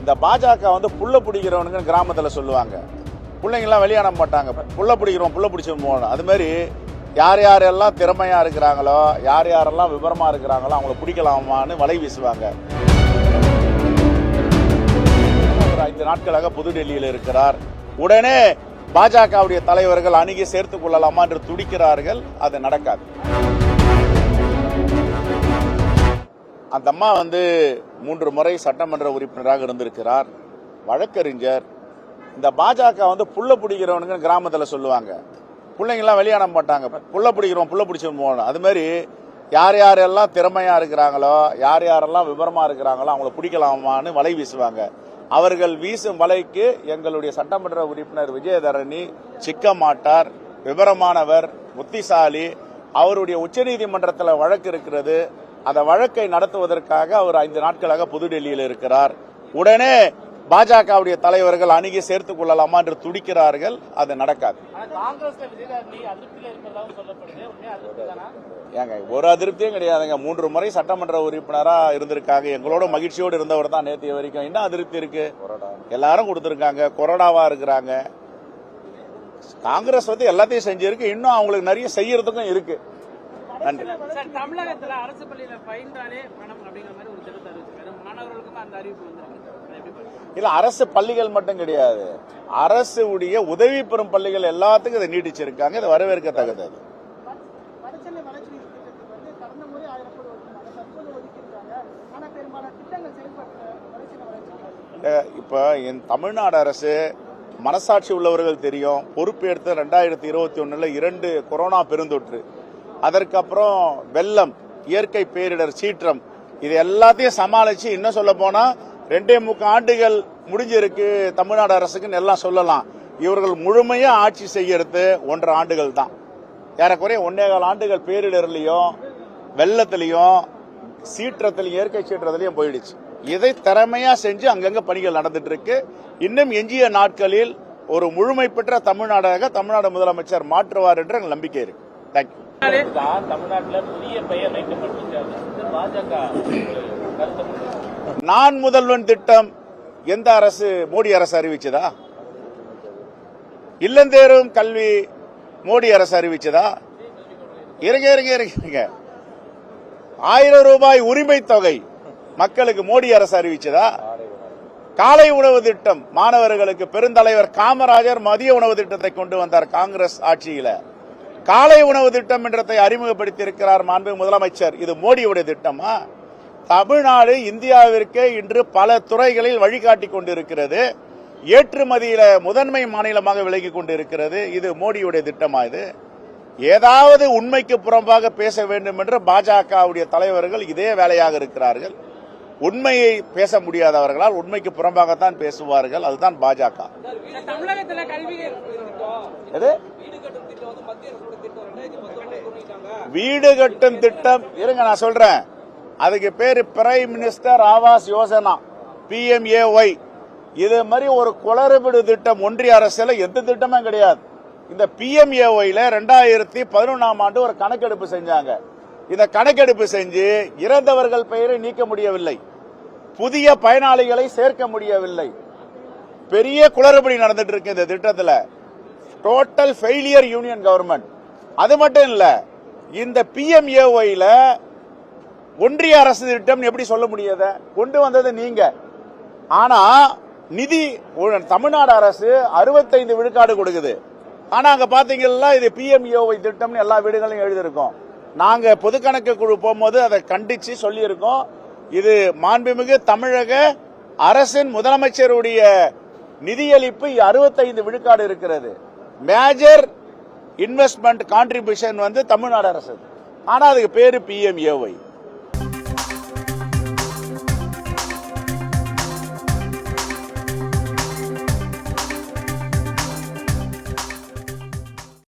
இந்த பாஜக வந்து புள்ள பிடிக்கிறவனுங்க கிராமத்தில் சொல்லுவாங்க. பிள்ளைங்கெல்லாம் வெளியான மாட்டாங்க, புள்ள பிடிக்கிறோம் புள்ள பிடிச்சிட்டு போகணும். அது மாதிரி யார் யாரெல்லாம் திறமையா இருக்கிறாங்களோ, யார் யாரெல்லாம் விவரமா இருக்கிறாங்களோ அவங்கள பிடிக்கலாமான்னு வலை வீசுவாங்க. ஒரு 5 நாட்களாக புதுடெல்லியில் இருக்கிறார். உடனே பாஜகவுடைய தலைவர்கள் அணுகி சேர்த்துக் கொள்ளலாமா என்று துடிக்கிறார்கள். அது நடக்காது. அந்த அம்மா 3 முறை சட்டமன்ற உறுப்பினராக இருந்திருக்கிறார், வழக்கறிஞர். இந்த பாஜக புள்ள பிடிக்கிறவனுங்க கிராமத்தில் சொல்லுவாங்க. பிள்ளைங்கெல்லாம் வெளியான மாட்டாங்க, புள்ள பிடிக்கிறோம் புள்ள பிடிச்சிட்டு போகணும். அது மாதிரி யார் யாரெல்லாம் திறமையா இருக்கிறாங்களோ, யார் யாரெல்லாம் விவரமா இருக்கிறாங்களோ அவங்கள பிடிக்கலாமான்னு வலை வீசுவாங்க. அவர்கள் வீசும் வலைக்கு எங்களுடைய சட்டமன்ற உறுப்பினர் விஜயதரணி சிக்க மாட்டார். விவரமானவர், புத்திசாலி. அவருடைய உச்சநீதிமன்றத்தில் வழக்கு இருக்கிறது. அந்த வழக்கை நடத்துவதற்காக அவர் 5 நாட்களாக புதுடெல்லியில் இருக்கிறார். உடனே பாஜகவுடைய தலைவர்கள் அணுகி சேர்த்துக் கொள்ளலாமா என்று துடிக்கிறார்கள். அது நடக்காது. ஏங்க, ஒரு அதிருப்தியும் கிடையாதுங்க. 3 முறை சட்டமன்ற உறுப்பினரா இருந்திருக்காங்க. எங்களோட மகிழ்ச்சியோடு இருந்தவர் தான் நேற்றைய வரைக்கும். என்ன அதிருப்தி இருக்கு? எல்லாரும் கொடுத்திருக்காங்க, கொறடாவா இருக்கிறாங்க. காங்கிரஸ் எல்லாத்தையும் செஞ்சிருக்கு, இன்னும் அவங்களுக்கு நிறைய செய்யறதுக்கும் இருக்கு. நன்றி. தமிழகத்தில் அரசு பள்ளியில பயின்றாலே பணம் அப்படிங்கிற மாதிரி ஒரு திட்டத்தை அறிவிச்சிருக்காரு. மாணவர்களுக்கும் அந்த அறிவிப்பு வந்திருக்கு. இல்ல, அரசு பள்ளிகள் மட்டும் கிடையாது, அரசு உடைய உதவி பெறும் பள்ளிகள் எல்லாத்துக்கும் இதை நீட்டிச்சிருக்காங்க. இது வரவேற்கத்தக்கது. இப்ப என் தமிழ்நாடு அரசு மனசாட்சி உள்ளவர்கள் தெரியும். பொறுப்பேற்று 2021 2 கொரோனா பெருந்தொற்று, அதற்கப்புறம் வெள்ளம், இயற்கை பேரிடர், சீற்றம், இது எல்லாத்தையும் சமாளிச்சு இன்னும் சொல்ல போனா 2.25 ஆண்டுகள் முடிஞ்சிருக்கு தமிழ்நாடு அரசுக்குன்னு எல்லாம் சொல்லலாம். இவர்கள் முழுமையா ஆட்சி செய்யறது 1.5 ஆண்டுகள் தான். ஏறக்குறைய 1.25 ஆண்டுகள் பேரிடர்லயும், வெள்ளத்திலையும், சீற்றத்திலையும், இயற்கை சீற்றத்திலையும் போயிடுச்சு. இதை திறமையா செஞ்சு அங்கங்க பணிகள் நடந்துட்டு இருக்கு. இன்னும் எஞ்சிய நாட்களில் ஒரு முழுமை பெற்ற தமிழ்நாடாக தமிழ்நாடு முதலமைச்சர் மாற்றுவார் என்ற நம்பிக்கை இருக்கு. தேங்க்யூ. தமிழ்நாட்டில் புதிய பெயர் வைக்கப்பட்டிருக்கிறது. பாஜக நான் முதல்வன் திட்டம் எந்த அரசு? மோடி அரசு அறிவிச்சதா? இல்லந்தேரும் கல்வி மோடி அரசு அறிவிச்சதா? இருங்க 1000 ரூபாய் உரிமை தொகை மக்களுக்கு மோடி அரசு அறிவிச்சதா? காலை உணவு திட்டம் மாணவர்களுக்கு பெருந்தலைவர் காமராஜர் மதிய உணவு திட்டத்தை கொண்டு வந்தார் காங்கிரஸ் ஆட்சியில. காலை உணவு திட்டம் என்றதை அறிமுகப்படுத்தி இருக்கிறார் மாண்பு முதலமைச்சர். இது மோடியுடைய திட்டமா? தமிழ்நாடு இந்தியாவிற்கு இன்று பல துறைகளில் வழிகாட்டி கொண்டிருக்கிறது. ஏற்றுமதியில முதன்மை மாநிலமாக விலகி கொண்டிருக்கிறது. இது மோடியுடைய திட்டமா? இது ஏதாவது உண்மைக்கு புறம்பாக பேச வேண்டும் என்று பாஜகவுடைய தலைவர்கள் இதே வேலையாக இருக்கிறார்கள். உண்மையை பேச முடியாதவர்களால் உண்மைக்கு புறம்பாகத்தான் பேசுவார்கள். அதுதான் பாஜக. வீடு கட்டும் திட்டம் இருங்க, நான் சொல்றேன். அதுக்கு பேரு prime minister Awas Yojana, PMAY. இது மாதிரி ஒரு குளறுபடி திட்டம் ஒன்றிய அரசுல எந்த திட்டமும் கிடையாது. இந்த PMAYல 2011ஆம் ஆண்டு ஒரு கணக்கெடுப்பு செஞ்சாங்க. இந்த கணக்கெடுப்பு செஞ்சு இறந்தவர்கள் பெயரை நீக்க முடியவில்லை, புதிய பயனாளிகளை சேர்க்க முடியவில்லை. பெரிய குளறுபடி நடந்துட்டு இருக்கு இந்த திட்டத்தில். Total failure union government. அது மட்டும் இல்ல, இந்த PMAYல ஒன்றிய அரசு திட்டம் எப்படி சொல்ல முடியாத? கொண்டு வந்தது நீங்க. ஆனா நிதி தமிழ்நாடு அரசு 65 விழுக்காடு கொடுக்குது. ஆனா அங்க பாத்தீங்கன்னா இது PMAY திட்டம் எல்லா வீடுகளையும் எழுதியிருக்கோம். நாங்க பொது கணக்கு குழு போகும்போது அதை கண்டிச்சு சொல்லியிருக்கோம். இது மாண்புமிகு தமிழக அரசின் முதலமைச்சருடைய நிதியளிப்பு 65 விழுக்காடு இருக்கிறது. மேஜர் இன்வெஸ்ட்மெண்ட் கான்ட்ரிபியூஷன் தமிழ்நாடு அரசு. ஆனா அதுக்கு பேரு PMAY.